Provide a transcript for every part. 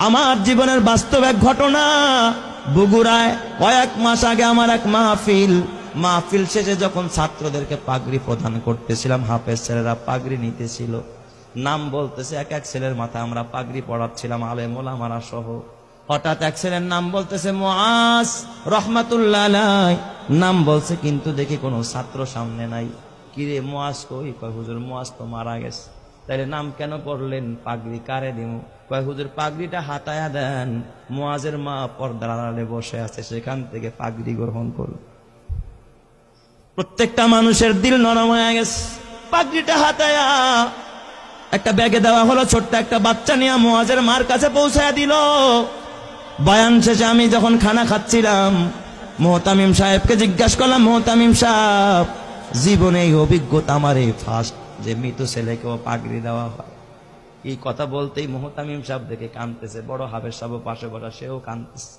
আমার জীবনের বাস্তব এক ঘটনা। বগুড়ায় কয়েক মাস আগে আমার এক মাহফিল শেষে যখন ছাত্রদেরকে পাগড়ি প্রদান করতেছিলাম, হাফেজ ছেলেরা পাগড়ি নিতেছিল, নাম বলতেছে এক এক ছেলের মাথায় আমরা পাগড়ি পড়াচ্ছিলাম, আলেম ওলামারা সহ। হঠাৎ এক ছেলের নাম বলতেছে মুআজ রহমাতুল্লাহ আলাইহি, নাম বলছে কিন্তু দেখি কোনো ছাত্র সামনে নাই। কিরে মুআজ কই? কয় হুজুর মুআজ তো মারা গেছে। তাইলে নাম কেন পড়লেন? পাগড়ি কারে দিমু? কয় হুজুর পাগড়িটা হাতায়া দেন, মুআজের মা পর্দার আড়ালে বসে আছে, সেখান থেকে পাগড়ি গ্রহণ করুন। প্রত্যেকটা মানুষের দিল নরম হয়ে গেছে। পাগড়িটা হাতায়া একটা ব্যাগে দেওয়া হলো, ছোট্ট একটা বাচ্চা নিয়ে মুআজের মার কাছে পৌঁছায়া দিল। বয়ান শেষে আমি যখন খানা খাচ্ছিলাম, মুহতামিম সাহেবকে জিজ্ঞাসা করলাম, মুহতামিম সাহেব, জীবনে এই অভিজ্ঞতা আমার এই ফার্স্ট যে মৃত ছেলেকেও পাগড়ি দেওয়া হয়। এই কথা বলতেই মুহতামিম সাহেব দেখে কাঁদতেছে, বড় হাফেজ সাহেব পাশে বসা, সেও কাঁদতেছে।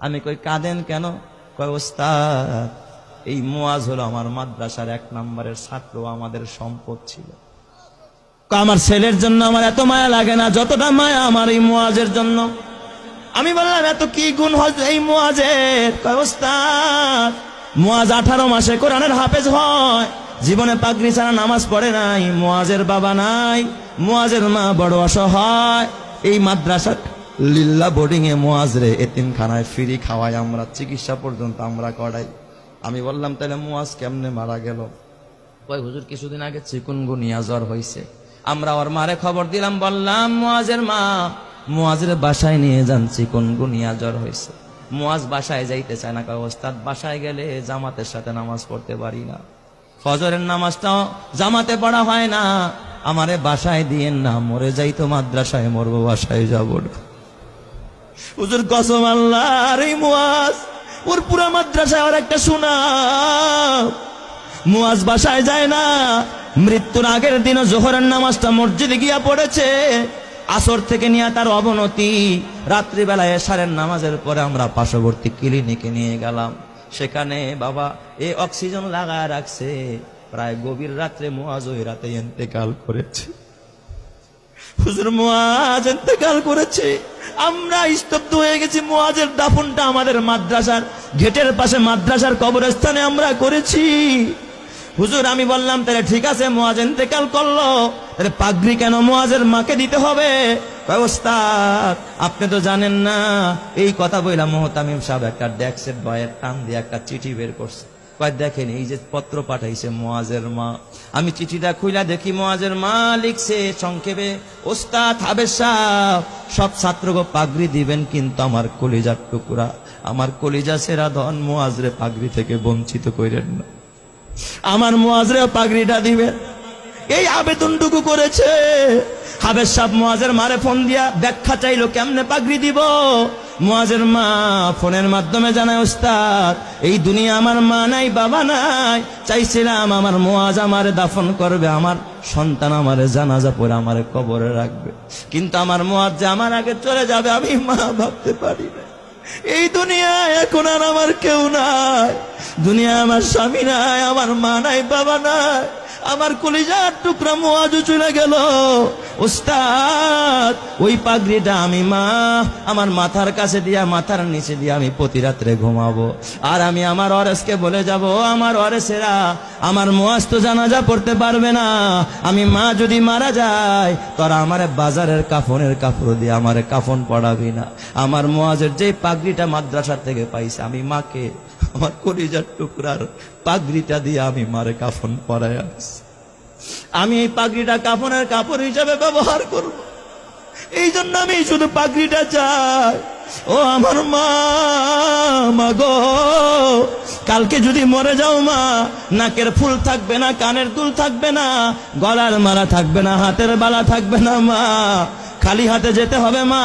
আমি কই কাঁদেন কেন? কয় ওস্তাদ, এই মুআজ হলো আমার মাদ্রাসার 1 নম্বরের ছাত্র, আমাদের সম্পদ ছিল। আমার ছেলের জন্য আমার এত মায়া লাগে না যতটা মায়া আমার এই মুআজের জন্য। আমি বললাম এত কি গুণ হয় এই মুআজের? কয় ওস্তাদ, মুআজ 18 মাসে কোরআনের হাফেজ হয়, জীবনে পাগড়ি ছাড়া নামাজ পড়ে নাই, মুআজের বাবা নাই, মুআজের মা বড় অসহায়, এই মাদ্রাসা লিল্লা বোর্ডিং এ মুআজ রে এতিমখানায় ফ্রি খাওয়াই আমরা, চিকিৎসা পর্যন্ত আমরা করাই। আমি বললাম তাহলে মুআজ কেমনে মারা গেল? কয় হুজুর কিছুদিন আগে চিকুনগুনিয়া জ্বর হয়েছে, আমরা ওর মারে খবর দিলাম, বললাম মুআজের মা মুআজের বাসায় নিয়ে যান, চিকুনগুনিয়া জ্বর হয়েছে। মুআজ বাসায় যাইতে চায় না। কয় ওস্তাদ বাসায় গেলে জামাতের সাথে নামাজ পড়তে পারি না, ফজরের নামাজটাও জামাতে পড়া হয় না, আমারে বাসায় দিয়েন না, মরে যাইতো মাদ্রাসায় মরবো, বাসায় যাব না। হুজুর কসম আল্লাহর, এই মুআজ ওর পুরা মাদ্রাসায় আর একটা সুনাম। মুআজ বাসায় যায় না, মৃত্যুর আগের দিনও জোহরের নামাজটা মসজিদে গিয়া পড়েছে, আসর থেকে নিয়ে তার অবনতি, রাত্রিবেলায় এশারের নামাজের পরে আমরা পার্শ্ববর্তী ক্লিনিকে নিয়ে গেলাম, সেখানে বাবা অক্সিজেন লাগায় রাখছে। প্রায় গভীর রাত্রে মুআজ ওই রাতে ইন্তেকাল করেছে। হুজুর মুআজ ইন্তেকাল করেছে, আমরা স্তব্ধ হয়ে গেছি। মুআজের দাফনটা আমাদের মাদ্রাসার গেটের পাশে মাদ্রাসার কবরস্থানে আমরা করেছি। হুজুর আমি বললাম তাহলে ঠিক আছে, মুআজ ইন্তেকাল করলো, তাহলে পাগড়ি কেন মুআজের মাকে দিতে হবে? কয় ওস্তাদ আপনি তো জানেন না। এই কথা বললাম, মুহতামিম সাহেব একটা ডেস্কের বয়ের টান দিয়ে একটা চিঠি বের করছে। কয় দেখেন এই যে পত্র পাঠাইছে মুআজের মা। আমি চিঠিটা খুইলা দেখি মুআজের মা লিখছে সংক্ষেপে, ওস্তাদ হাফেজ সাহেব সব ছাত্রকে পাগড়ি দিবেন, কিন্তু আমার কলিজার টুকরা, আমার কলিজা সেরা ধন মুআজরে পাগড়ি থেকে বঞ্চিত করেন না, আমার মুআজরে পাগড়িটা দিবেন। এই আবেদনটুকু করেছে। হাফেজ সাহেব মুআজের মারে ফোন দিয়া ব্যাখ্যা চাইলো কেমনে পাগড়ি দিব। মুআজের মা ফোনের মাধ্যমে জানায়, ওস্তাদ এই দুনিয়া আমার মা নাই, বাবা নাই, চাইছিলাম আমার মুআজ আমারে দাফন করবে, আমার সন্তান আমারে জানাজা পড়ে আমারে কবরে রাখবে, কিন্তু আমার মুআজ যে আমার আগে চলে যাবে আমি মা ভাবতে পারি না। এই দুনিয়ায় এখন আর আমার কেউ নাই, দুনিয়া আমার স্বামী নাই, আমার মা নাই, বাবা নাই, আমার কলিজার টুকরা মুআজও চলে গেল। ওস্তাদ ওই পাগড়িটা আমি মা আমার মাথার কাছে দিয়া, মাথার নিচে দিয়া আমি প্রতি রাত্রে ঘুমাবো, আর আমি আমার ওয়ারেসকে বলে যাব, আমার ওয়ারেসেরা আমার মুআজ তো জানাজা পড়তে পারবে না, আমি মা যদি মারা যায় তোরা আমারে বাজারের কাফনের কাপড় দিয়ে আমারে কাফন পড়াবি না। আমার মুআজের যে পাগড়িটা মাদ্রাসা থেকে পাইছে, আমি মাকে আমার কলিজার টুকরার পাগড়িটা দিয়ে আমি মারে কাফন পরাই আনছি। আমি এই পাগড়িটা কাফনের কাপড় হিসাবে ব্যবহার করব, এই জন্য আমি শুধু পাগড়িটা চাই। ও আমার মা, মা গো, কালকে যদি মরে যাও মা, নাকের ফুল থাকবে না, কানের দুল থাকবে না, গলার মালা থাকবে না, হাতের বালা থাকবে না মা, খালি হাতে যেতে হবে মা,